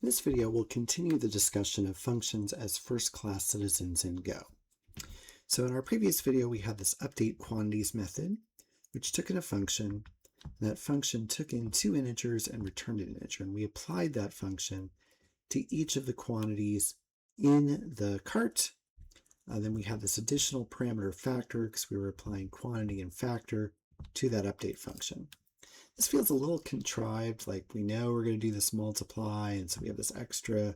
In this video, we'll continue the discussion of functions as first-class citizens in Go. So in our previous video, we had this update quantities method, which took in a function, and that function took in two integers and returned an integer. And we applied that function to each of the quantities in the cart. Then we had this additional parameter factor because we were applying quantity and factor to that update function. This feels a little contrived, like we know we're going to do this multiply, and so we have this extra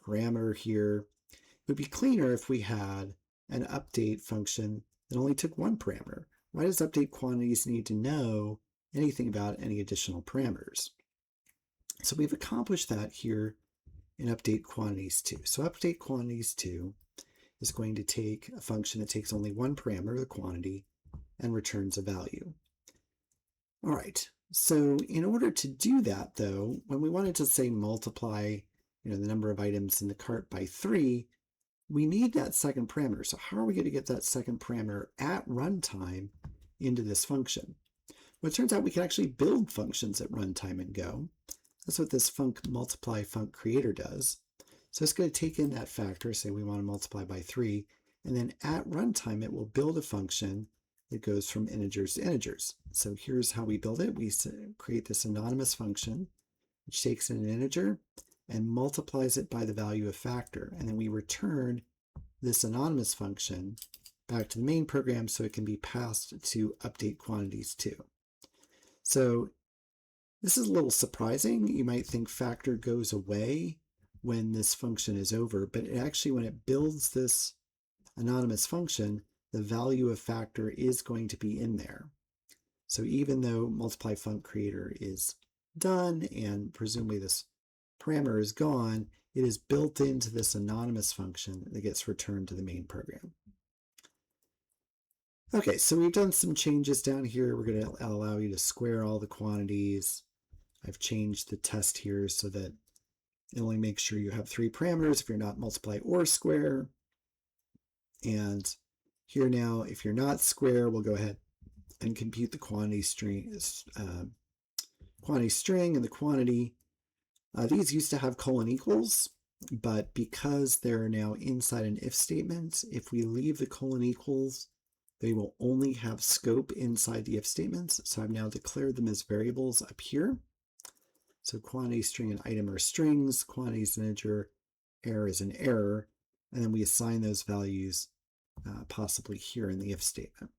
parameter here. It would be cleaner if we had an update function that only took one parameter. Why does update quantities need to know anything about any additional parameters? So we've accomplished that here in update quantities 2. So update quantities 2 is going to take a function that takes only one parameter, the quantity, and returns a value. All right. So in order to do that, though, when we wanted to say multiply, the number of items in the cart by 3, we need that second parameter. So how are we going to get that second parameter at runtime into this function? Well, it turns out we can actually build functions at runtime in Go. That's what this multiply func creator does. So it's going to take in that factor, say we want to multiply by 3, and then at runtime it will build a function that goes from integers to integers. So here's how we build it. We create this anonymous function, which takes in an integer and multiplies it by the value of factor. And then we return this anonymous function back to the main program so it can be passed to update quantities 2. So this is a little surprising. You might think factor goes away when this function is over, but it actually, when it builds this anonymous function, the value of factor is going to be in there. So even though multiply func creator is done and presumably this parameter is gone, it is built into this anonymous function that gets returned to the main program. Okay, so we've done some changes down here. We're going to allow you to square all the quantities. I've changed the test here so that it only makes sure you have 3 parameters if you're not multiply or square. And here now, if you're not square, we'll go ahead and compute the quantity string and the quantity. These used to have colon equals, but because they're now inside an if statement, if we leave the colon equals, they will only have scope inside the if statements. So I've now declared them as variables up here. So quantity string and item are strings, quantity is an integer, error is an error, and then we assign those values possibly here in the if statement.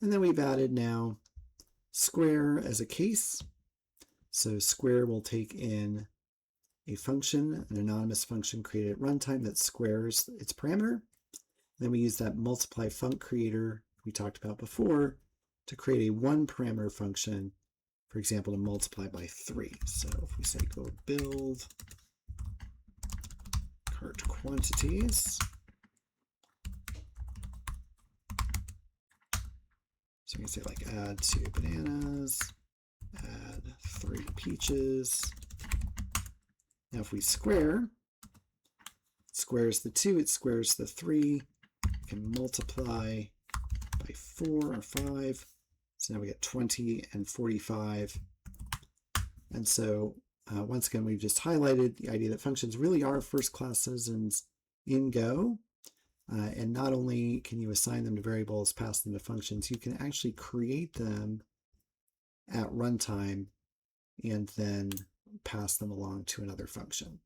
And then we've added now square as a case. So square will take in a function, an anonymous function created at runtime that squares its parameter. Then we use that multiply func creator we talked about before to create a one parameter function, for example, to multiply by 3. So if we say go build cart quantities, so we can say like add 2 bananas, add 3 peaches. Now if we square, it squares the 2, it squares the 3, we can multiply by 4 or 5. So now we get 20 and 45. And so once again, we've just highlighted the idea that functions really are first-class citizens in Go. And not only can you assign them to variables, pass them to functions, you can actually create them at runtime and then pass them along to another function.